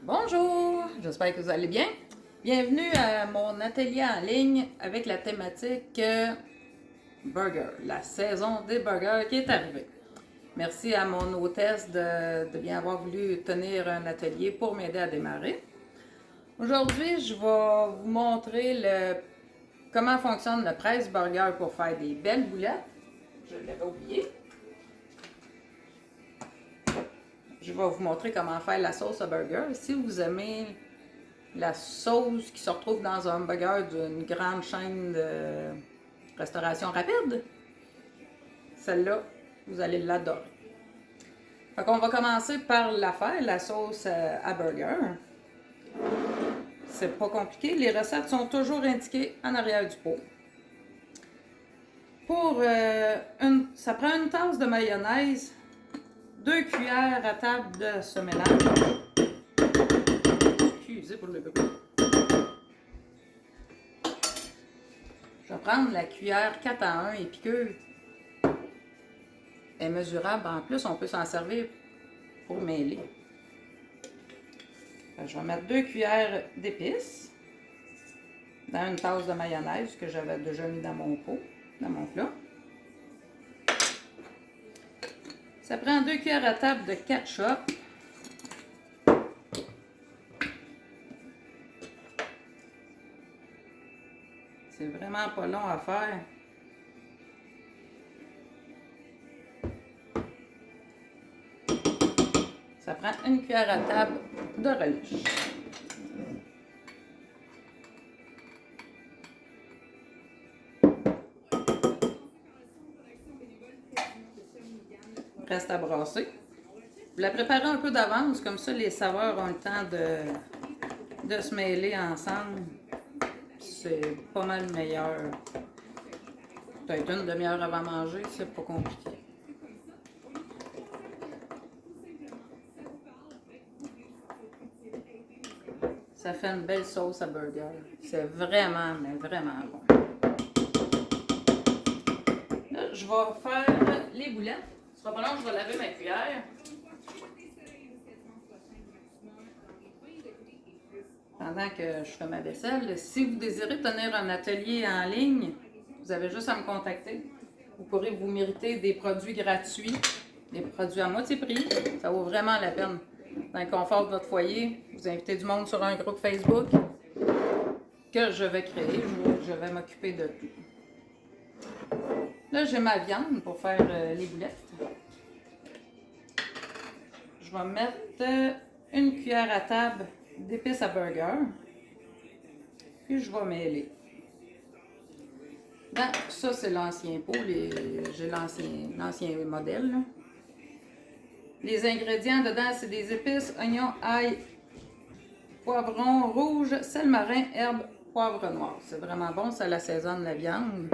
Bonjour, j'espère que vous allez bien. Bienvenue à mon atelier en ligne avec la thématique burger, la saison des burgers qui est arrivée. Merci à mon hôtesse de bien avoir voulu tenir un atelier pour m'aider à démarrer. Aujourd'hui, je vais vous montrer comment fonctionne le presse burger pour faire des belles boulettes. Je l'avais oublié. Je vais vous montrer comment faire la sauce à burger. Si vous aimez la sauce qui se retrouve dans un hamburger d'une grande chaîne de restauration rapide, celle-là, vous allez l'adorer. Fait qu'on va commencer par la faire, la sauce à burger. C'est pas compliqué, les recettes sont toujours indiquées en arrière du pot. Ça prend une tasse de mayonnaise, 2 cuillères à table de ce mélange. Excusez pour le bruit. Je vais prendre la cuillère 4 à 1 épiqueuse. Elle est mesurable. En plus, on peut s'en servir pour mêler. Je vais mettre 2 cuillères d'épices dans une tasse de mayonnaise que j'avais déjà mis dans mon pot, dans mon plat. Ça prend 2 cuillères à table de ketchup. C'est vraiment pas long à faire. Ça prend une cuillère à table de relish. Reste à brasser. Vous la préparez un peu d'avance, comme ça les saveurs ont le temps de se mêler ensemble. C'est pas mal meilleur. Peut-être une demi-heure avant manger, c'est pas compliqué. Ça fait une belle sauce à burger. C'est vraiment, mais vraiment bon. Là, je vais faire les boulettes. Ce sera pas long, je vais laver ma cuillère. Pendant que je fais ma vaisselle, si vous désirez tenir un atelier en ligne, vous avez juste à me contacter. Vous pourrez vous mériter des produits gratuits, des produits à moitié prix. Ça vaut vraiment la peine. Dans le confort de votre foyer, vous invitez du monde sur un groupe Facebook que je vais créer. Je vais m'occuper de tout. Là, j'ai ma viande pour faire les boulettes. Je vais mettre une cuillère à table d'épices à burger. Puis je vais mêler. Ben, ça, c'est l'ancien pot. J'ai l'ancien modèle. Là. Les ingrédients dedans, c'est des épices, oignons, ail, poivron rouge, sel marin, herbe, poivre noir. C'est vraiment bon, ça l'assaisonne la viande.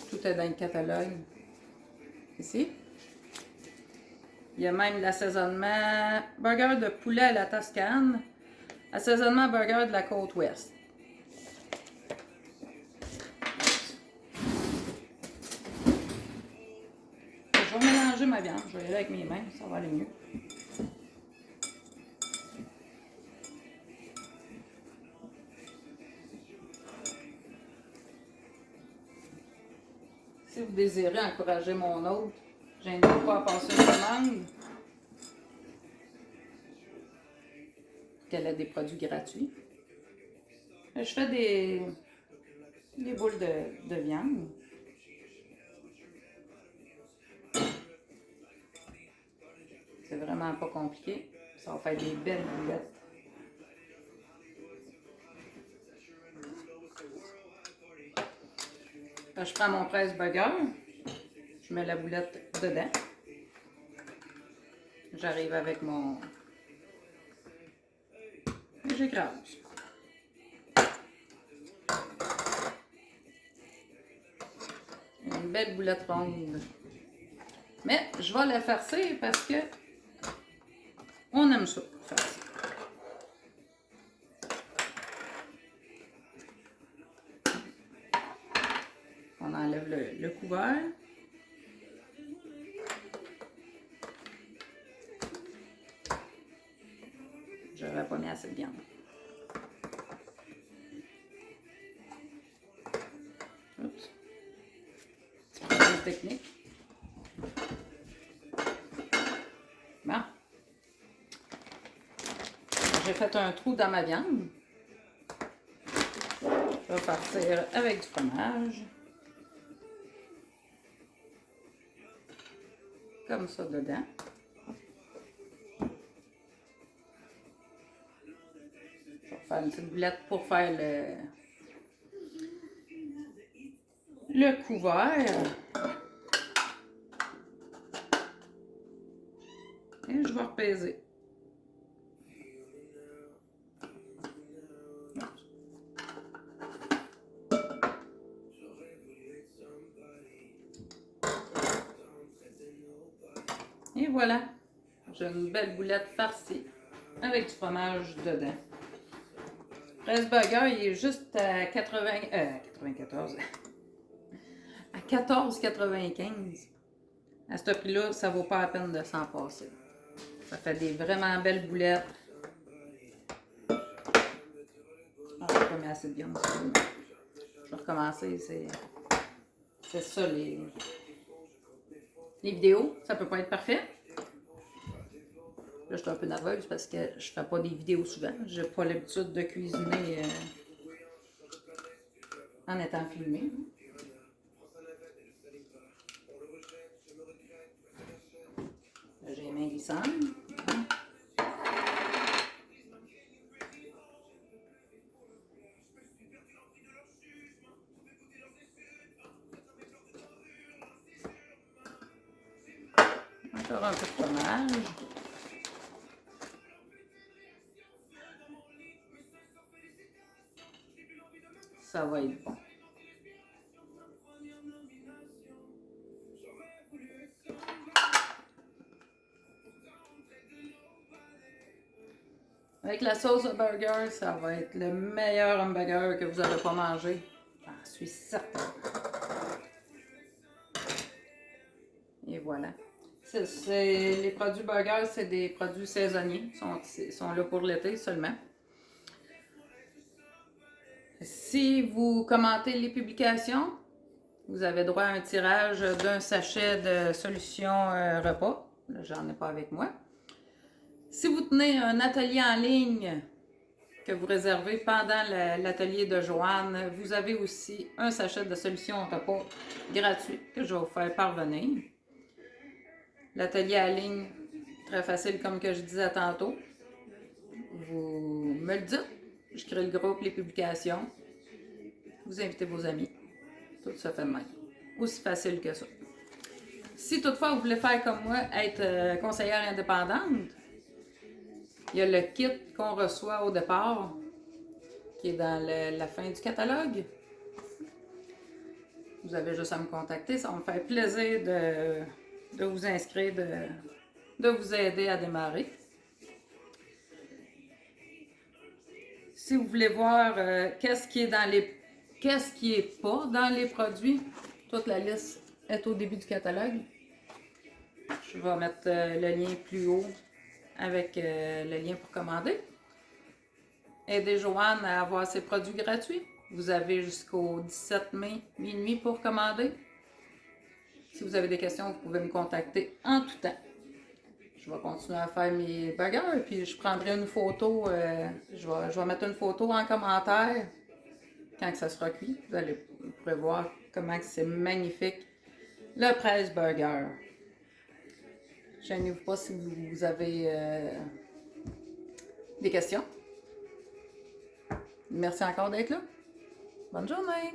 Tout est dans le catalogue. Ici. Il y a même l'assaisonnement burger de poulet à la Toscane, assaisonnement burger de la côte ouest. Je vais mélanger ma viande. Je vais y aller avec mes mains, ça va aller mieux. Si vous désirez encourager mon hôte, j'invite pas à passer une commande. Qu'elle a des produits gratuits. Je fais des boules de viande. C'est vraiment pas compliqué. Ça va faire des belles boulettes. Je prends mon presse burger. Je mets la boulette dedans. J'arrive avec mon... J'écrase. Une belle boulette ronde. Mais je vais la farcir parce que on aime ça, farcir. On enlève le couvert. pas mis assez de viande. Oups. C'est une technique. Bon. J'ai fait un trou dans ma viande. Je vais partir avec du fromage. Comme ça dedans. Je vais faire une petite boulette pour faire le couvert. Et je vais repaiser. Et voilà, j'ai une belle boulette farcie avec du fromage dedans. Fraise Burger, il est juste à 94. À 14,95. À ce prix-là, ça vaut pas la peine de s'en passer. Ça fait des vraiment belles boulettes. Ah, j'ai pas mis assez de viande. Je vais recommencer. C'est ça les vidéos. Ça peut pas être parfait. Là, je suis un peu nerveuse parce que je fais pas des vidéos souvent. J'ai pas l'habitude de cuisiner en étant filmé. J'ai les mains glissantes. Encore un peu de fromage. Ça va être bon. Avec la sauce au burger, ça va être le meilleur hamburger que vous n'aurez pas mangé. J'en suis certaine. Et voilà. Les produits burgers, c'est des produits saisonniers. Ils sont là pour l'été seulement. Si vous commentez les publications, vous avez droit à un tirage d'un sachet de solution repas. Là, j'en ai pas avec moi. Si vous tenez un atelier en ligne que vous réservez pendant l'atelier de Joanne, vous avez aussi un sachet de solution repas gratuit que je vais vous faire parvenir. L'atelier en ligne, très facile comme que je disais tantôt. Vous me le dites, je crée le groupe, les publications, vous invitez vos amis, tout se fait de même. Aussi facile que ça. Si toutefois vous voulez faire comme moi, être conseillère indépendante, il y a le kit qu'on reçoit au départ, qui est dans la fin du catalogue. Vous avez juste à me contacter, ça va me faire plaisir de vous inscrire, de vous aider à démarrer. Si vous voulez voir qu'est-ce qui est pas dans les produits, toute la liste est au début du catalogue. Je vais mettre le lien plus haut avec le lien pour commander. Aidez Joanne à avoir ses produits gratuits. Vous avez jusqu'au 17 mai, minuit pour commander. Si vous avez des questions, vous pouvez me contacter en tout temps. Je vais continuer à faire mes burgers, puis je prendrai une photo, je vais mettre une photo en commentaire quand ça sera cuit. Vous pourrez voir comment c'est magnifique, le Fraise Burger. Gênez-vous pas si vous avez des questions. Merci encore d'être là. Bonne journée!